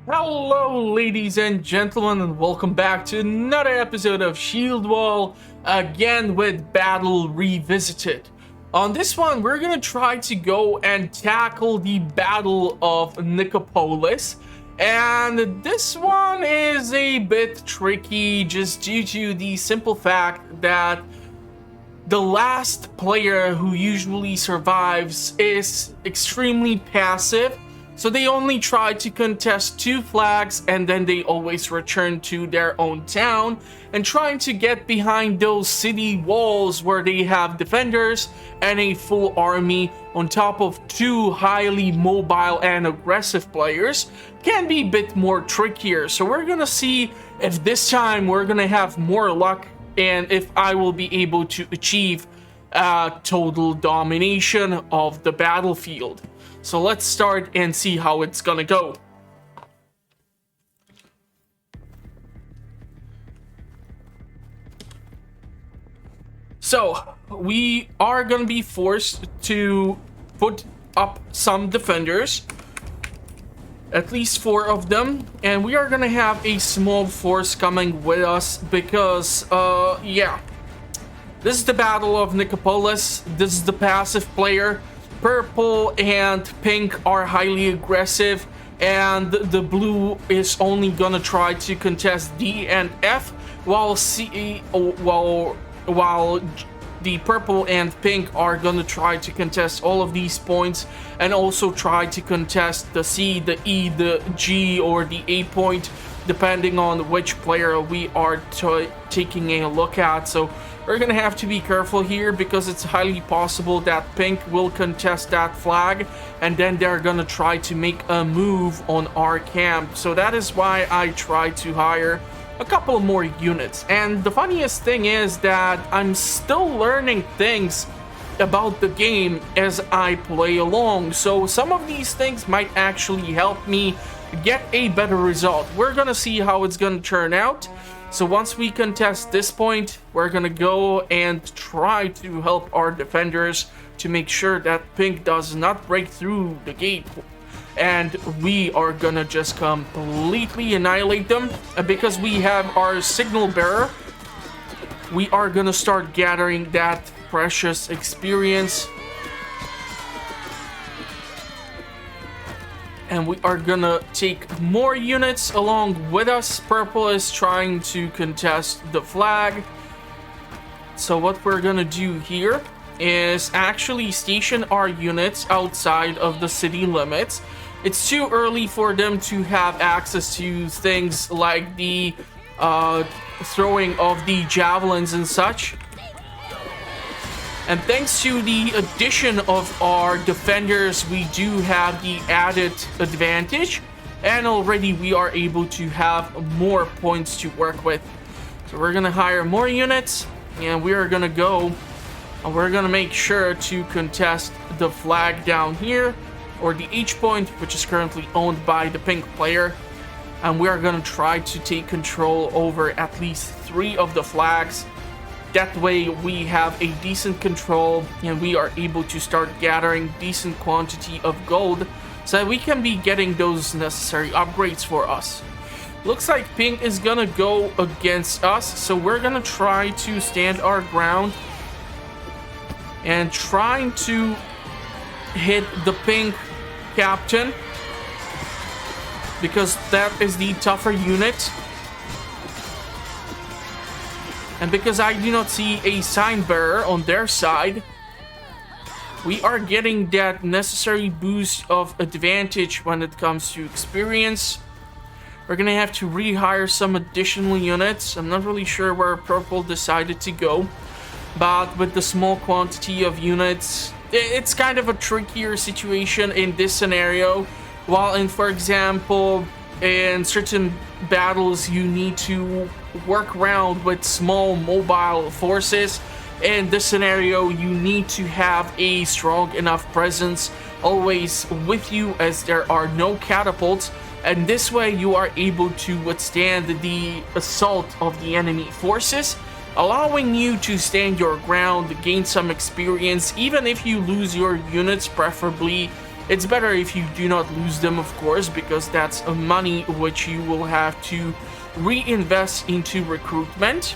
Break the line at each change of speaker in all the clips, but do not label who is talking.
Hello, ladies and gentlemen, and welcome back to another episode of Shieldwall, again with Battle Revisited. On this one, we're gonna try to go and tackle the Battle of Nicopolis, and this one is a bit tricky just due to the simple fact that the last player who usually survives is extremely passive. So they only try to contest 2 flags and then they always return to their own town and trying to get behind those city walls where they have defenders and a full army on top of 2 highly mobile and aggressive players can be a bit more trickier. So we're gonna see if this time we're gonna have more luck and if I will be able to achieve total domination of the battlefield. So let's start and see how it's gonna go. So we are gonna be forced to put up some defenders, at least 4 of them, and we are gonna have a small force coming with us because yeah, this is the Battle of Nicopolis. This is the passive player. Purple and pink are highly aggressive, and the blue is only gonna try to contest D and F, while the purple and pink are gonna try to contest all of these points and also try to contest the C, the E, the G, or the A point, depending on which player we are taking a look at. So we're gonna have to be careful here because it's highly possible that pink will contest that flag and then they're gonna try to make a move on our camp. So that is why I try to hire a couple more units. And the funniest thing is that I'm still learning things about the game as I play along. So some of these things might actually help me get a better result. We're gonna see how it's gonna turn out. So once we contest this point, we're gonna go and try to help our defenders to make sure that pink does not break through the gate. And we are gonna just completely annihilate them. And because we have our signal bearer, we are gonna start gathering that precious experience. And we are gonna take more units along with us. Purple is trying to contest the flag. So what we're gonna do here is actually station our units outside of the city limits. It's too early for them to have access to things like the throwing of the javelins and such. And thanks to the addition of our defenders, we do have the added advantage. And already we are able to have more points to work with. So we're gonna hire more units. And we are gonna go. And we're gonna make sure to contest the flag down here. Or the H point, which is currently owned by the pink player. And we are gonna try to take control over at least 3 of the flags. That way we have a decent control and we are able to start gathering decent quantity of gold so that we can be getting those necessary upgrades for us. Looks like pink is gonna go against us, so we're gonna try to stand our ground and trying to hit the pink captain because that is the tougher unit. And because I do not see a sign bearer on their side, we are getting that necessary boost of advantage when it comes to experience. We're gonna have to rehire some additional units. I'm not really sure where purple decided to go, but with the small quantity of units, it's kind of a trickier situation in this scenario. While in, for example, in certain battles you need to work around with small mobile forces. In this scenario you need to have a strong enough presence always with you as there are no catapults, and this way you are able to withstand the assault of the enemy forces, allowing you to stand your ground, gain some experience. Even if you lose your units, preferably It's better if you do not lose them, of course, because that's money which you will have to reinvest into recruitment.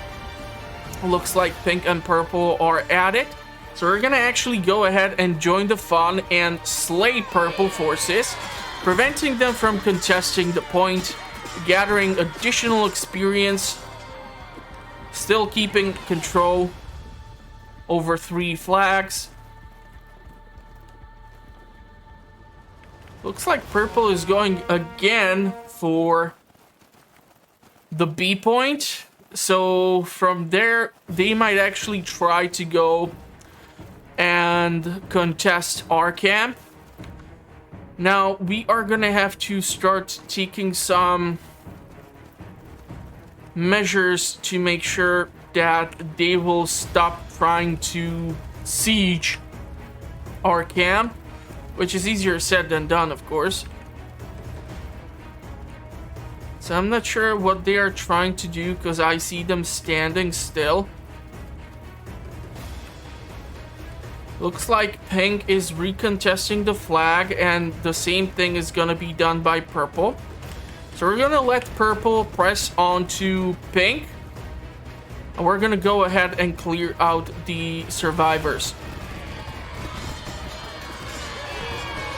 Looks like pink and purple are at it. So we're gonna actually go ahead and join the fun and slay purple forces, preventing them from contesting the point, gathering additional experience, still keeping control over 3 flags. Looks like purple is going again for the B point. So from there, they might actually try to go and contest our camp. Now, we are gonna have to start taking some measures to make sure that they will stop trying to siege our camp, which is easier said than done, of course. So I'm not sure what they are trying to do because I see them standing still. Looks like pink is recontesting the flag, and the same thing is gonna be done by purple. So we're gonna let purple press onto pink, and we're gonna go ahead and clear out the survivors.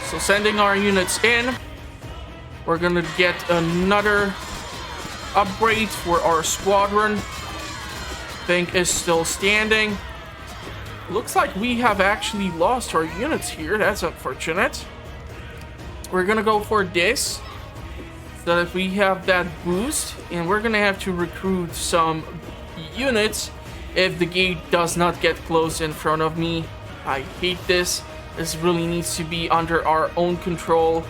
So sending our units in, we're gonna get another upgrade for our squadron. Pink is still standing. Looks like we have actually lost our units here. That's unfortunate. We're gonna go for this so that we have that boost, and we're gonna have to recruit some units if the gate does not get closed in front of me. I hate this. This really needs to be under our own control.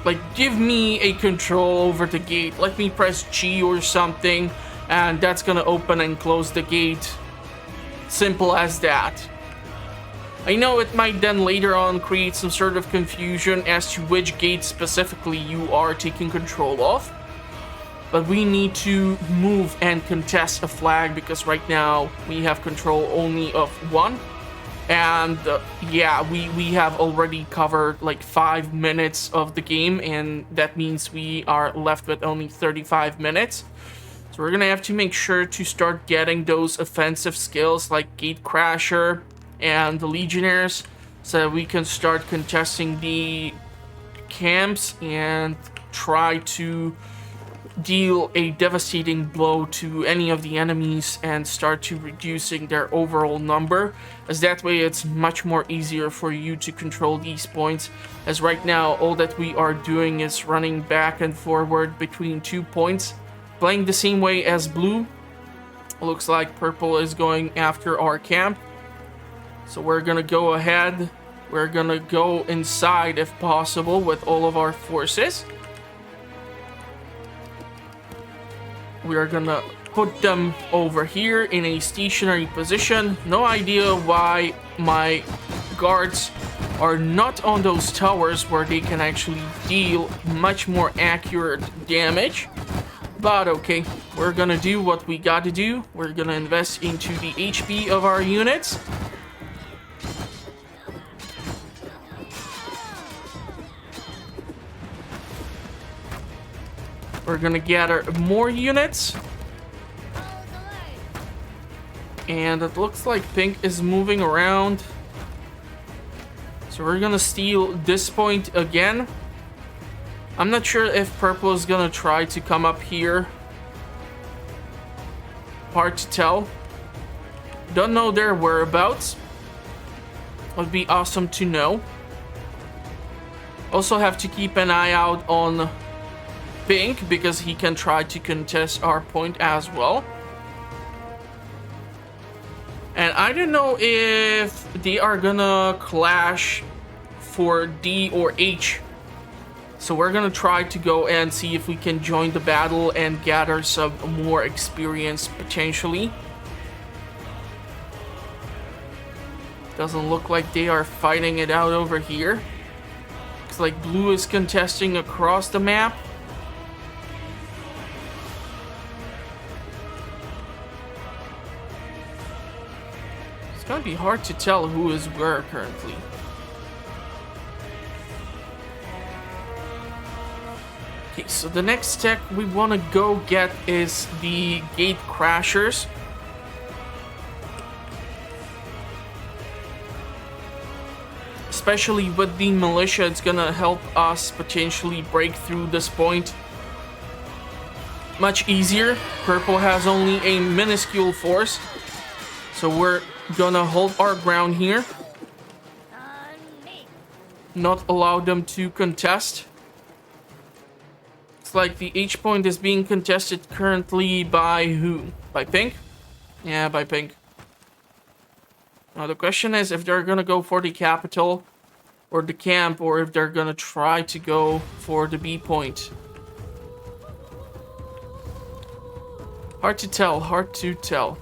Like, give me a control over the gate. Let me press G or something, and that's gonna open and close the gate. Simple as that. I know it might then later on create some sort of confusion as to which gate specifically you are taking control of, but we need to move and contest a flag because right now we have control only of one. And yeah, we have already covered like 5 minutes of the game, and that means we are left with only 35 minutes. So we're gonna have to make sure to start getting those offensive skills like Gate Crasher and the Legionnaires, so that we can start contesting the camps and try to deal a devastating blow to any of the enemies and start to reducing their overall number, as that way it's much more easier for you to control these points, as right now all that we are doing is running back and forward between 2 points, playing the same way as blue. Looks like purple is going after our camp, so we're gonna go ahead, we're gonna go inside if possible with all of our forces. We are gonna put them over here in a stationary position. No idea why my guards are not on those towers where they can actually deal much more accurate damage. But okay, we're gonna do what we gotta do. We're gonna invest into the HP of our units. We're gonna gather more units. And it looks like pink is moving around. So we're gonna steal this point again. I'm not sure if purple is gonna try to come up here. Hard to tell. Don't know their whereabouts. Would be awesome to know. Also have to keep an eye out on pink because he can try to contest our point as well. And I don't know if they are gonna clash for D or H. So we're gonna try to go and see if we can join the battle and gather some more experience potentially. Doesn't look like they are fighting it out over here. Looks like blue is contesting across the map. It's gonna be hard to tell who is where currently. Okay, so the next tech we want to go get is the gate crashers. Especially with the militia, it's gonna help us potentially break through this point much easier. Purple has only a minuscule force, so we're gonna hold our ground here. Not allow them to contest. It's like the H point is being contested currently by who? By pink? Yeah, by pink. Now the question is if they're gonna go for the capital or the camp, or if they're gonna try to go for the B point. Hard to tell, hard to tell.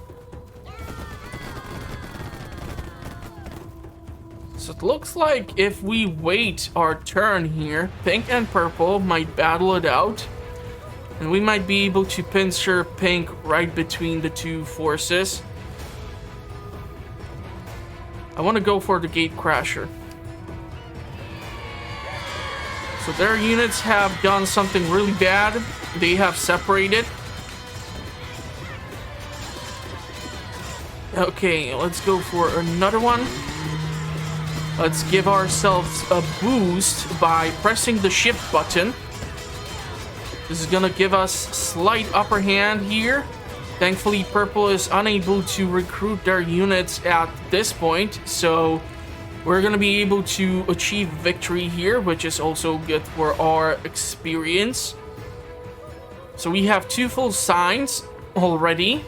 So it looks like if we wait our turn here, pink and purple might battle it out. And we might be able to pincer pink right between the two forces. I want to go for the gate crasher. So their units have done something really bad. They have separated. Okay, let's go for another one. Let's give ourselves a boost by pressing the shift button. This is gonna give us slight upper hand here. Thankfully, purple is unable to recruit their units at this point, so we're gonna be able to achieve victory here, which is also good for our experience. So we have 2 full signs already.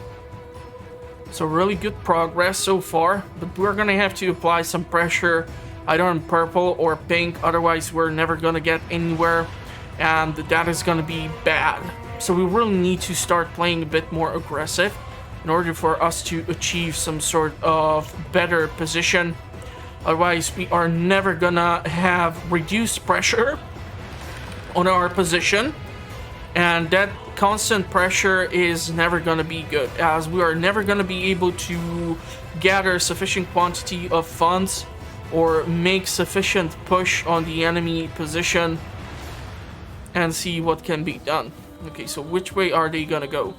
So really good progress so far, but we're gonna have to apply some pressure either on purple or pink, otherwise we're never gonna get anywhere, and that is gonna be bad. So we really need to start playing a bit more aggressive in order for us to achieve some sort of better position. Otherwise we are never gonna have reduced pressure on our position, and that constant pressure is never going to be good, as we are never going to be able to gather sufficient quantity of funds or make sufficient push on the enemy position and see what can be done. Okay, so which way are they going to go?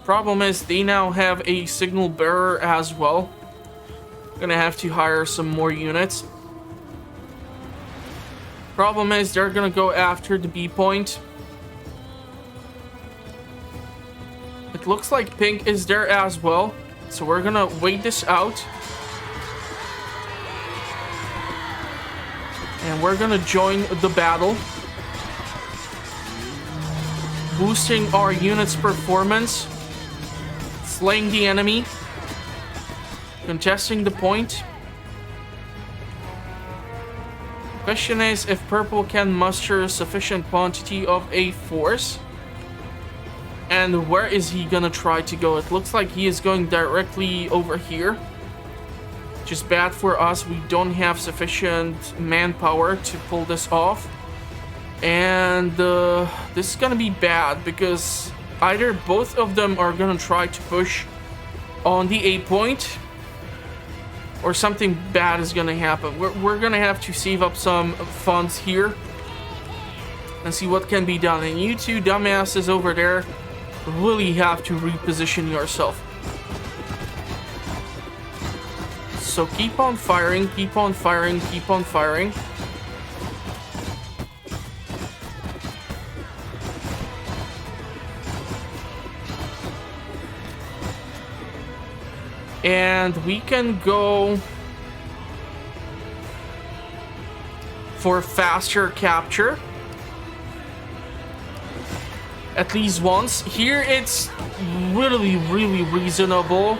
Problem is they now have a signal bearer as well. Gonna have to hire some more units. Problem is they're gonna go after the B point. It looks like pink is there as well, so we're gonna wait this out. And we're gonna join the battle, boosting our unit's performance, slaying the enemy, contesting the point. Question is if purple can muster a sufficient quantity of a force, and where is he gonna try to go? It looks like he is going directly over here, which is bad for us. We don't have sufficient manpower to pull this off, and this is gonna be bad because either both of them are gonna try to push on the A point, or something bad is gonna happen. We're gonna have to save up some funds here and see what can be done. And you two dumbasses over there really have to reposition yourself. So keep on firing, keep on firing, keep on firing. And we can go for faster capture. At least once. Here it's really reasonable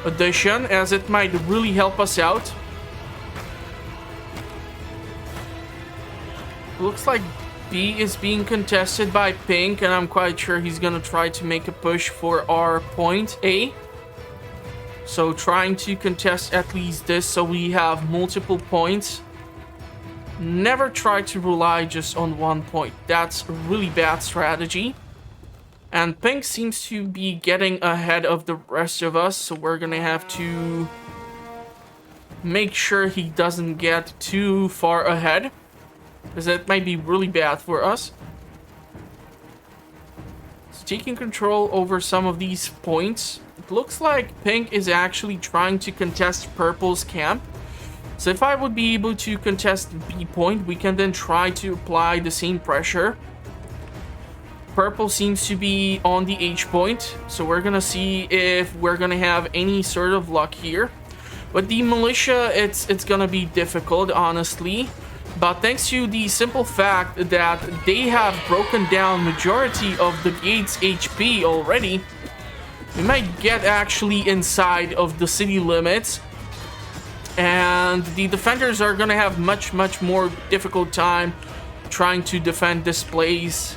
addition, as it might really help us out. Looks like B is being contested by pink, and I'm quite sure he's gonna try to make a push for our point A. So trying to contest at least this so we have multiple points. Never try to rely just on one point. That's a really bad strategy. And pink seems to be getting ahead of the rest of us, so we're gonna have to make sure he doesn't get too far ahead. because that might be really bad for us. So taking control over some of these points. It looks like pink is actually trying to contest purple's camp. So if I would be able to contest B point, we can then try to apply the same pressure. Purple seems to be on the H point, so we're gonna see if we're gonna have any sort of luck here. But the militia, it's gonna be difficult, honestly. But thanks to the simple fact that they have broken down majority of the gate's HP already, we might get actually inside of the city limits. And the defenders are gonna have much more difficult time trying to defend this place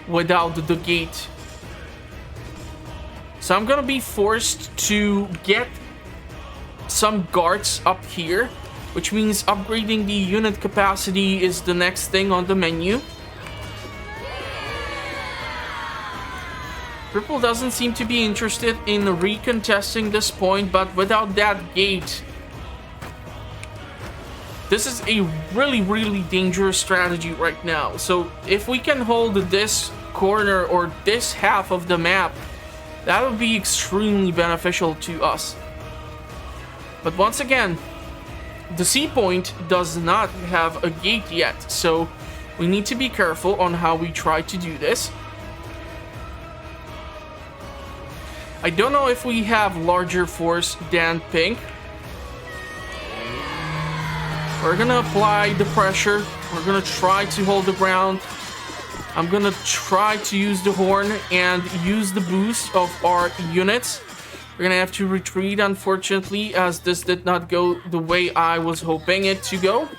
without the gate. So I'm gonna be forced to get some guards up here, which means upgrading the unit capacity is the next thing on the menu. Purple doesn't seem to be interested in recontesting this point, but without that gate, this is a really dangerous strategy right now. So if we can hold this corner or this half of the map, that would be extremely beneficial to us. But once again, the C point does not have a gate yet, so we need to be careful on how we try to do this. I don't know if we have larger force than pink. We're gonna apply the pressure. We're gonna try to hold the ground. I'm gonna try to use the horn and use the boost of our units. We're gonna have to retreat, unfortunately, as this did not go the way I was hoping it to go.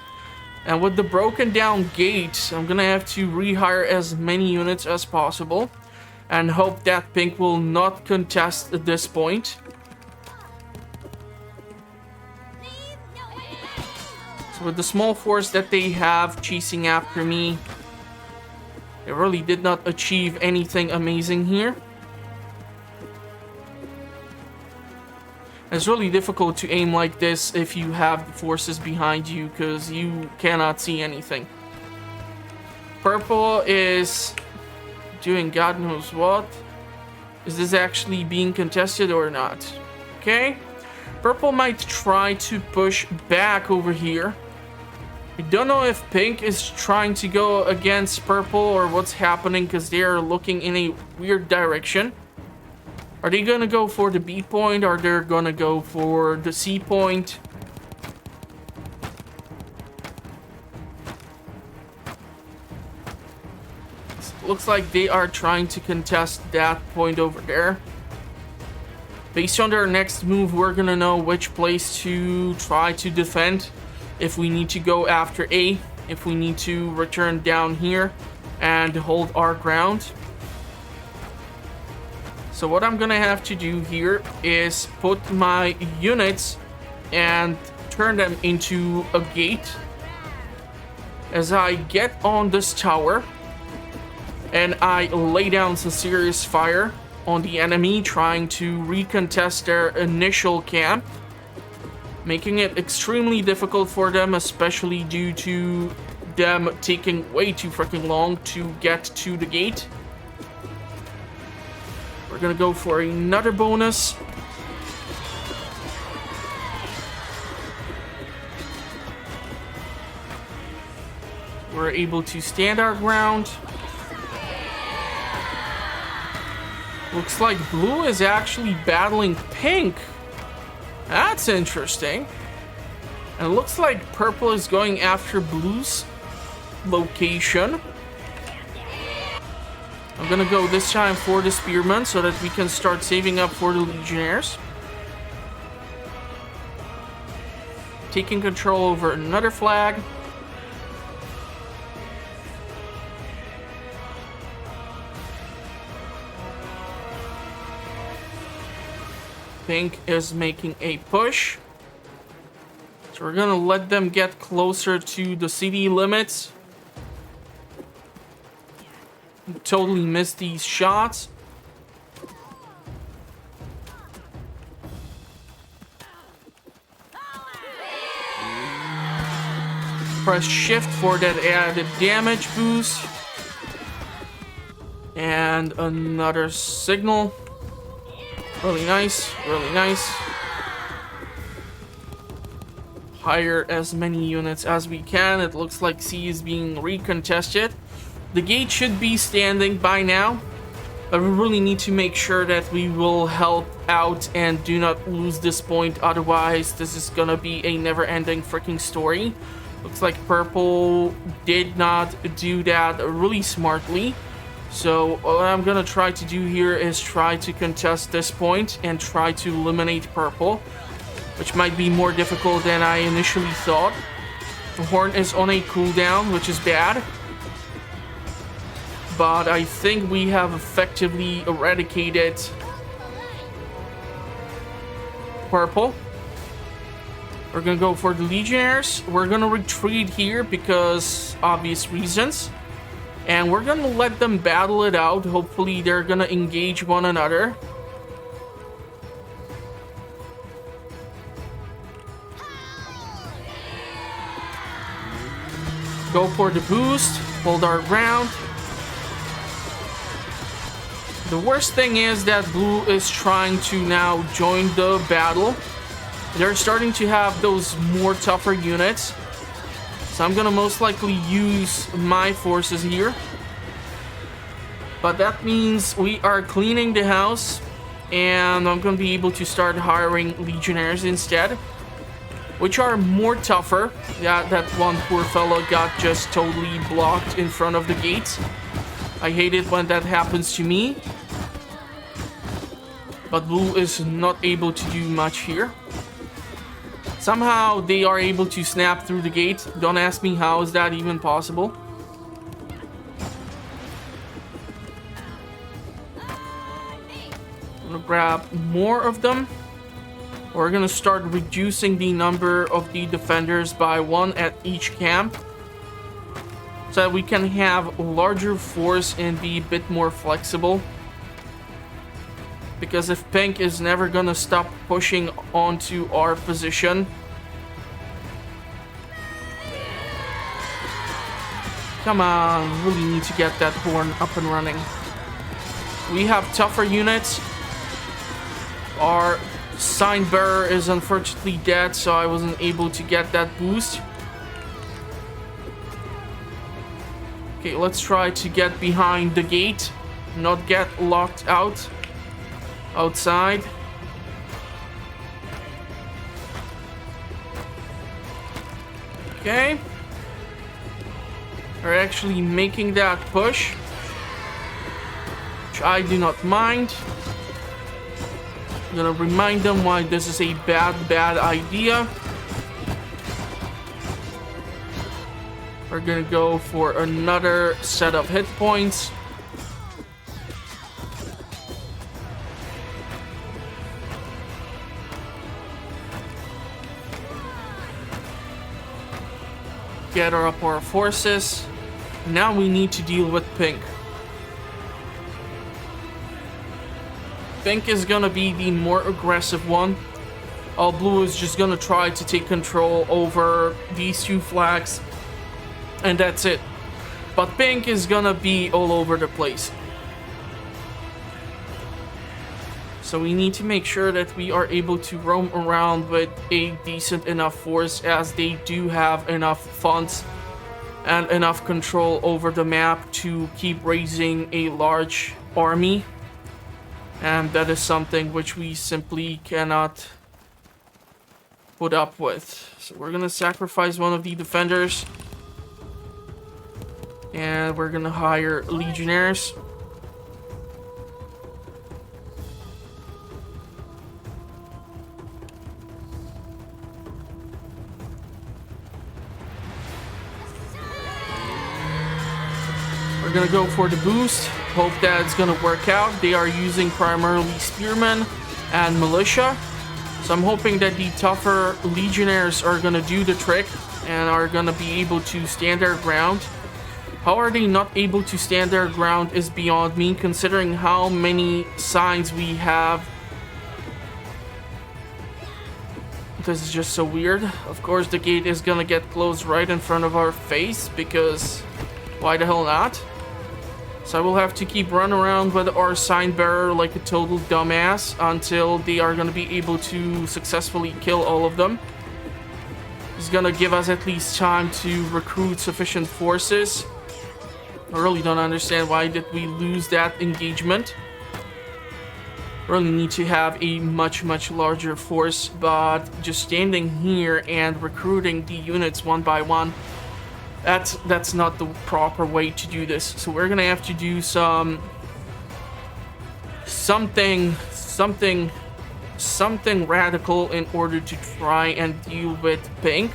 And with the broken down gate, I'm gonna have to rehire as many units as possible and hope that pink will not contest at this point. So with the small force that they have chasing after me, they really did not achieve anything amazing here. It's really difficult to aim like this if you have the forces behind you, because you cannot see anything. Purple is doing God knows what. Is this actually being contested or not? Okay. Purple might try to push back over here. I don't know if pink is trying to go against purple or what's happening, because they are looking in a weird direction. Are they gonna go for the B point, or they're gonna go for the C point? Looks like they are trying to contest that point over there. Based on their next move, we're gonna know which place to try to defend. If we need to go after A, if we need to return down here and hold our ground. So what I'm gonna have to do here is put my units and turn them into a gate as I get on this tower and I lay down some serious fire on the enemy trying to recontest their initial camp, making it extremely difficult for them, especially due to them taking way too freaking long to get to the gate. We're gonna go for another bonus. We're able to stand our ground. Looks like blue is actually battling pink. That's interesting. And it looks like purple is going after blue's location. I'm gonna go this time for the spearmen so that we can start saving up for the legionnaires. Taking control over another flag. Pink is making a push. So we're gonna let them get closer to the city limits. Totally missed these shots. press shift for that added damage boost. And another signal. Really nice, really nice. Hire as many units as we can. It looks like C is being recontested. The gate should be standing by now, but we really need to make sure that we will help out and do not lose this point. Otherwise, this is gonna be a never-ending freaking story. Looks like purple did not do that really smartly. So what I'm gonna try to do here is try to contest this point and try to eliminate purple, which might be more difficult than I initially thought. The horn is on a cooldown, which is bad. But I think we have effectively eradicated purple. We're gonna go for the Legionnaires. We're gonna retreat here because obvious reasons. And we're gonna let them battle it out. Hopefully they're gonna engage one another. Go for the boost. Hold our ground. The worst thing is that blue is trying to now join the battle. They're starting to have those more tougher units. So I'm gonna most likely use my forces here. But that means we are cleaning the house. And I'm gonna be able to start hiring Legionnaires instead, which are more tougher. Yeah, that one poor fellow got just totally blocked in front of the gates. I hate it when that happens to me. But blue is not able to do much here. Somehow they are able to snap through the gate. Don't ask me how is that even possible. I'm gonna grab more of them. We're gonna start reducing the number of the defenders by one at each camp, so that we can have larger force and be a bit more flexible. Because if pink is never gonna stop pushing onto our position. Come on, really need to get that horn up and running. We have tougher units. Our sign bearer is unfortunately dead, so I wasn't able to get that boost. Okay, let's try to get behind the gate, not get locked out. Outside. Okay. We're actually making that push, which I do not mind. I'm gonna remind them why this is a bad idea. We're gonna go for another set of hit points. Gather up our forces. Now we need to deal with pink. Pink is gonna be the more aggressive one. All blue is just gonna try to take control over these two flags. And that's it. But pink is gonna be all over the place. So we need to make sure that we are able to roam around with a decent enough force, as they do have enough funds and enough control over the map to keep raising a large army. And that is something which we simply cannot put up with. So we're gonna sacrifice one of the defenders. And we're gonna hire Legionnaires. We're gonna go for the boost. Hope that it's gonna work out. They are using primarily spearmen and militia. So I'm hoping that the tougher Legionnaires are gonna do the trick and are gonna be able to stand their ground. How are they not able to stand their ground is beyond me, considering how many signs we have This is just so weird. Of course, the gate is gonna get closed right in front of our face because why the hell not? So I will have to keep running around with our sign bearer like a total dumbass until they are gonna be able to successfully kill all of them. It's gonna give us at least time to recruit sufficient forces. I really don't understand why did we lose that engagement. Really need to have a much larger force, but just standing here and recruiting the units one by one, that's not the proper way to do this. So we're gonna have to do something radical in order to try and deal with pink.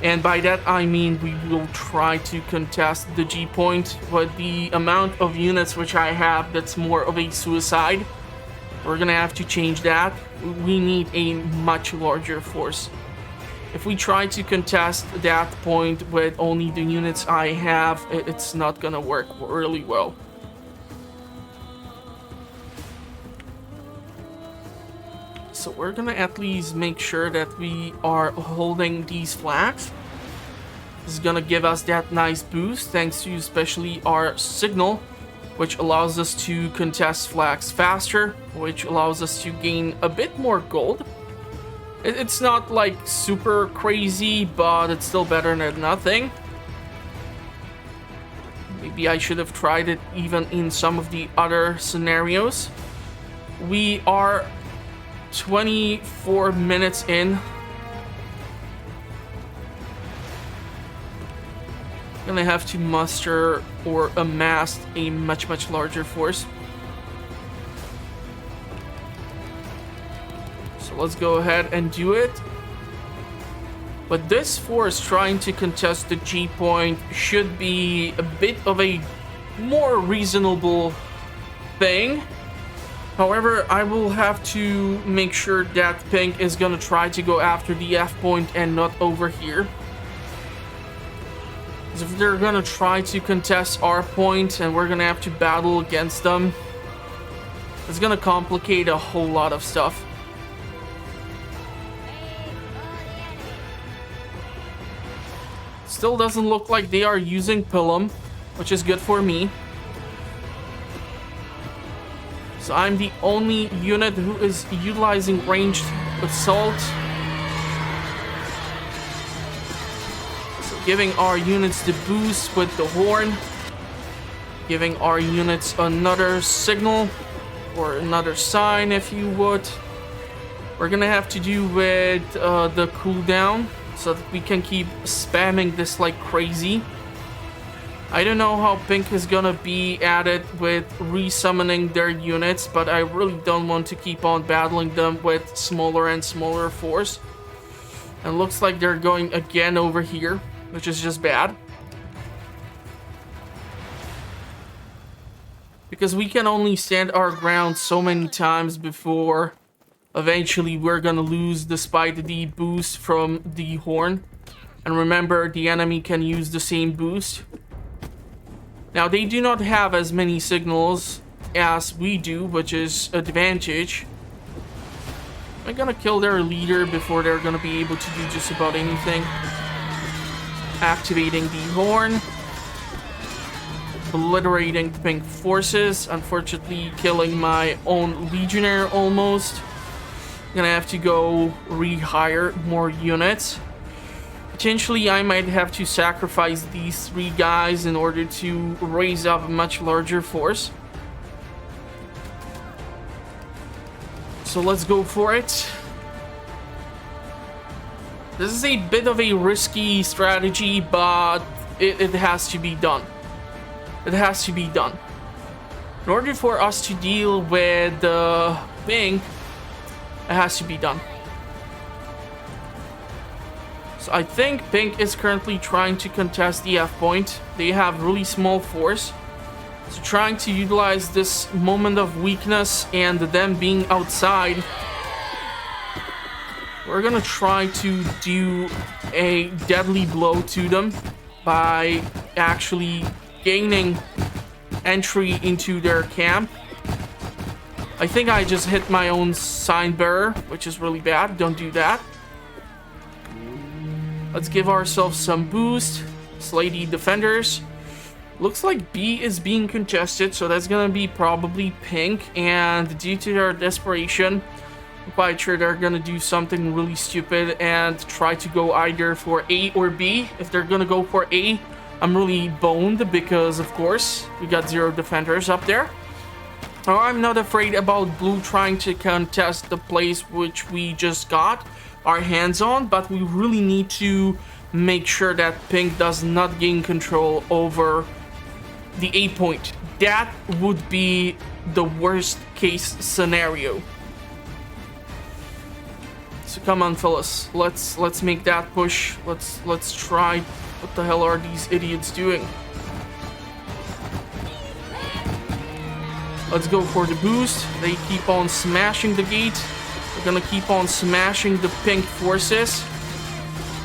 And by that I mean we will try to contest the G point, but the amount of units which I have, that's more of a suicide. We're gonna have to change that. We need a much larger force. If we try to contest that point with only the units I have, it's not gonna work really well. So we're gonna at least make sure that we are holding these flags. This is gonna give us that nice boost thanks to especially our signal, which allows us to contest flags faster, which allows us to gain a bit more gold. It's not like super crazy, but it's still better than nothing. Maybe I should have tried it even in some of the other scenarios. We are 24 minutes in. Gonna have to muster or amass a much larger force. So let's go ahead and do it. But this force trying to contest the G point should be a bit of a more reasonable thing. However, I will have to make sure that pink is gonna try to go after the F point and not over here. Because if they're gonna try to contest our point and we're gonna have to battle against them, it's gonna complicate a whole lot of stuff. Still doesn't look like they are using Pilum, which is good for me. So I'm the only unit who is utilizing ranged assault. So giving our units the boost with the horn. Giving our units another signal or another sign, if you would. We're gonna have to do with the cooldown so that we can keep spamming this like crazy. I don't know how pink is gonna be at it with resummoning their units, but I really don't want to keep on battling them with smaller and smaller force. And looks like they're going again over here, which is just bad. Because we can only stand our ground so many times before eventually we're gonna lose despite the boost from the horn. And remember, the enemy can use the same boost. Now, they do not have as many signals as we do, which is an advantage. I'm gonna kill their leader before they're gonna be able to do just about anything. Activating the horn. Obliterating pink forces. Unfortunately, killing my own legionnaire almost. Gonna have to go rehire more units. Potentially, I might have to sacrifice these 3 guys in order to raise up a much larger force. So let's go for it. This is a bit of a risky strategy, but it has to be done. It has to be done. In order for us to deal with the pink, it has to be done. So I think pink is currently trying to contest the F point. They have really small force. So trying to utilize this moment of weakness and them being outside, we're gonna try to do a deadly blow to them by actually gaining entry into their camp. I think I just hit my own sign bearer, which is really bad. Don't do that. Let's give ourselves some boost. Slay the defenders. Looks like B is being contested, so that's gonna be probably pink. And due to their desperation, I'm quite sure they're gonna do something really stupid and try to go either for A or B. If they're gonna go for A, I'm really boned because, of course, we got 0 defenders up there. I'm not afraid about blue trying to contest the place which we just got our hands on, but we really need to make sure that pink does not gain control over the A point. That would be the worst case scenario. So come on, fellas, let's make that push. Let's try. What the hell are these idiots doing? Let's go for the boost. They keep on smashing the gate. We're gonna keep on smashing the pink forces.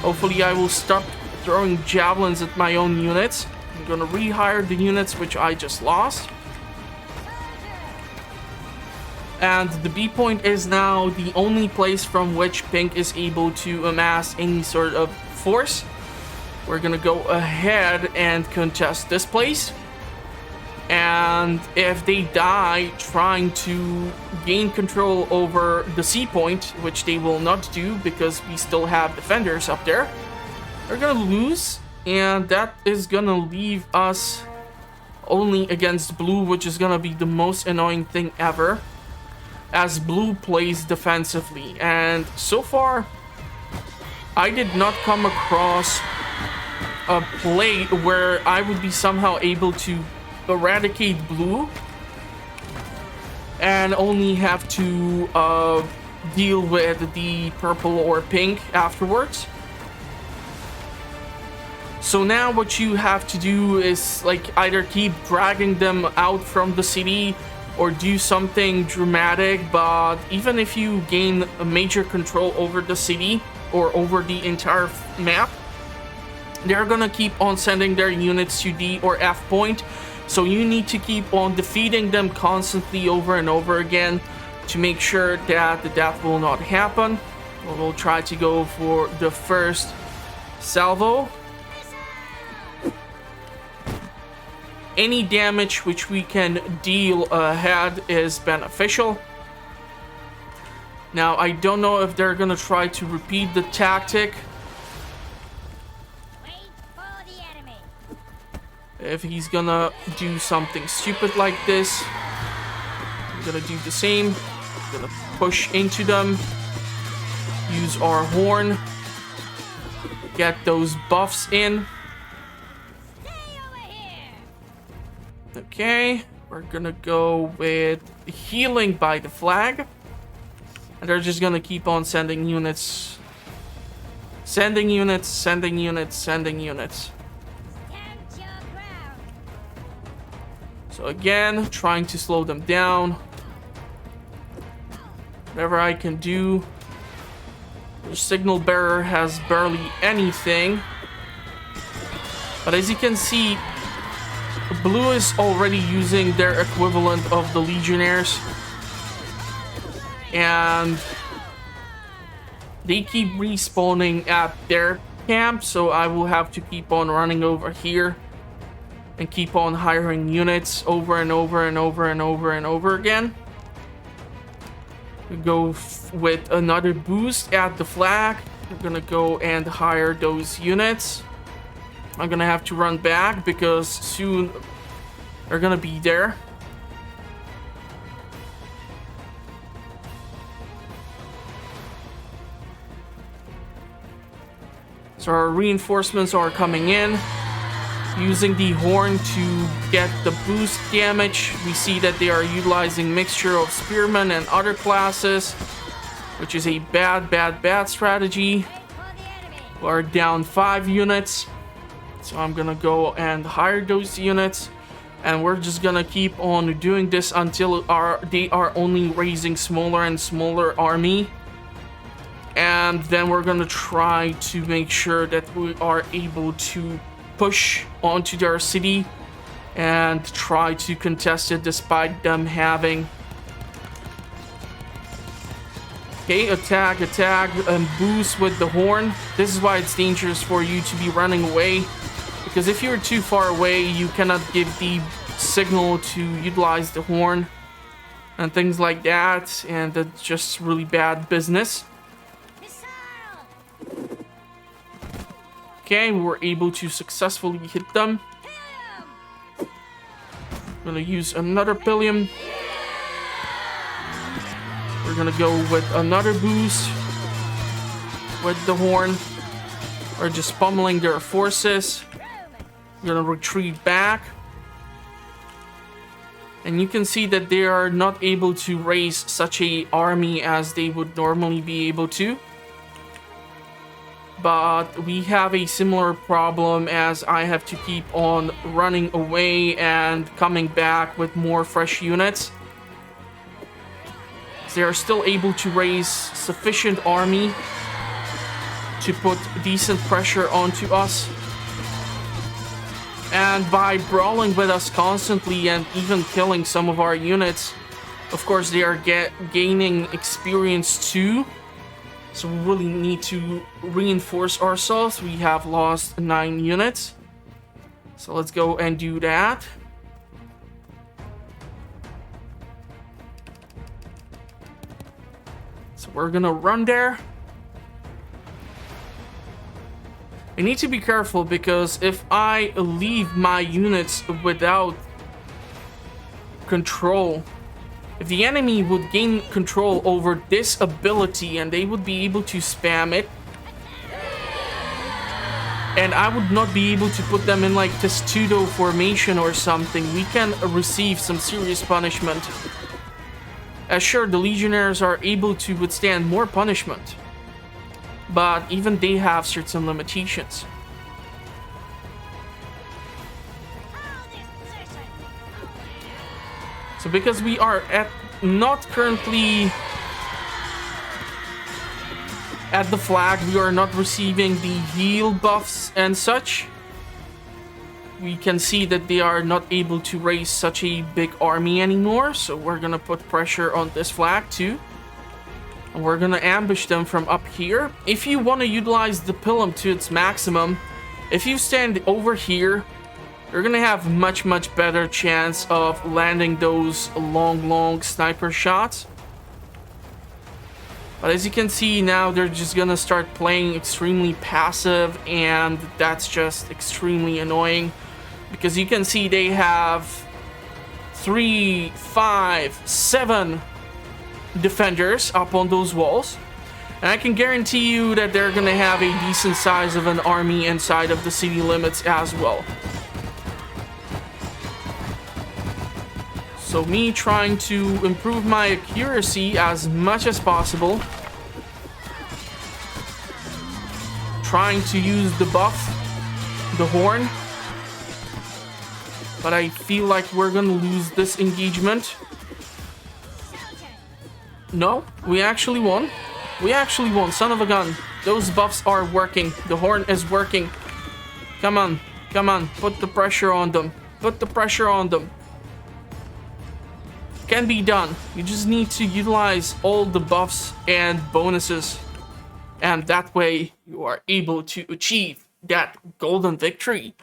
Hopefully I will stop throwing javelins at my own units. I'm gonna rehire the units which I just lost. And the B point is now the only place from which pink is able to amass any sort of force. We're gonna go ahead and contest this place. And if they die trying to gain control over the C point, which they will not do because we still have defenders up there, they're gonna lose, and that is gonna leave us only against blue, which is gonna be the most annoying thing ever, as blue plays defensively. And so far, I did not come across a play where I would be somehow able to eradicate blue and only have to deal with the purple or pink afterwards. So now what you have to do is like either keep dragging them out from the city or do something dramatic, but even if you gain a major control over the city or over the entire map, they're gonna keep on sending their units to D or F point. So you need to keep on defeating them constantly over and over again to make sure that the death will not happen. We'll try to go for the first salvo. Any damage which we can deal ahead is beneficial. Now, I don't know if they're gonna try to repeat the tactic. If he's gonna do something stupid like this, I'm gonna do the same. I'm gonna push into them, use our horn, get those buffs in. Okay, we're gonna go with healing by the flag, and they're just gonna keep on sending units, sending units, sending units, sending units. So again, trying to slow them down. Whatever I can do. The signal bearer has barely anything. But as you can see, blue is already using their equivalent of the legionnaires. And they keep respawning at their camp, so I will have to keep on running over here and keep on hiring units over and over and over and over and over again. We go with another boost at the flag. We're gonna go and hire those units. I'm gonna have to run back because soon they're gonna be there. So our reinforcements are coming in. Using the horn to get the boost damage. We see that they are utilizing mixture of spearmen and other classes, which is a bad strategy. We're down 5 units. So I'm gonna go and hire those units, and we're just gonna keep on doing this until they are only raising smaller and smaller army. And then we're gonna try to make sure that we are able to push onto their city and try to contest it despite them having Okay, attack, and boost with the horn. This is why it's dangerous for you to be running away. Because if you're too far away, you cannot give the signal to utilize the horn. And things like that. And that's just really bad business. Okay, we were able to successfully hit them. I'm gonna use another Pillium. We're gonna go with another boost with the horn. We're just pummeling their forces. We're gonna retreat back. And you can see that they are not able to raise such a army as they would normally be able to. But we have a similar problem as I have to keep on running away and coming back with more fresh units. They are still able to raise sufficient army to put decent pressure onto us. And by brawling with us constantly and even killing some of our units, of course they are gaining experience too. So we really need to reinforce ourselves. We have lost 9 units. So let's go and do that. So we're gonna run there. I need to be careful because if I leave my units without control, if the enemy would gain control over this ability and they would be able to spam it, and I would not be able to put them in like testudo formation or something, we can receive some serious punishment. As sure, the legionnaires are able to withstand more punishment, but even they have certain limitations. So because we are not currently at the flag, we are not receiving the heal buffs and such. We can see that they are not able to raise such a big army anymore. So we're gonna put pressure on this flag too. And we're gonna ambush them from up here. If you want to utilize the Pilum to its maximum, if you stand over here, you're gonna have much better chance of landing those long sniper shots. But as you can see now, they're just gonna start playing extremely passive, and that's just extremely annoying. Because you can see they have 3, 5, 7 defenders up on those walls. And I can guarantee you that they're gonna have a decent size of an army inside of the city limits as well. So me trying to improve my accuracy as much as possible. Trying to use the buff, the horn. But I feel like we're gonna lose this engagement. No, we actually won. We actually won, son of a gun. Those buffs are working. The horn is working. Come on, come on. Put the pressure on them. Put the pressure on them. Can be done. You just need to utilize all the buffs and bonuses. And that way you are able to achieve that golden victory.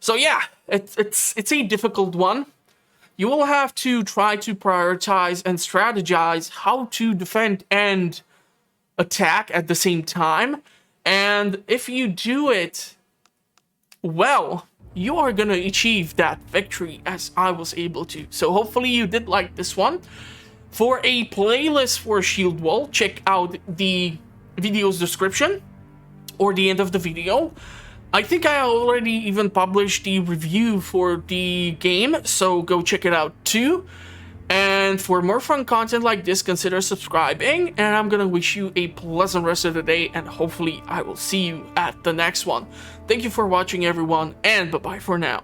So yeah, it's a difficult one. You will have to try to prioritize and strategize how to defend and attack at the same time. And if you do it well, you are gonna achieve that victory as I was able to. So hopefully you did like this one. For a playlist for Shieldwall, check out the video's description or the end of the video. I think I already even published the review for the game, so go check it out too. And for more fun content like this, consider subscribing, and I'm gonna wish you a pleasant rest of the day, and hopefully I will see you at the next one. Thank you for watching, everyone, and bye-bye for now.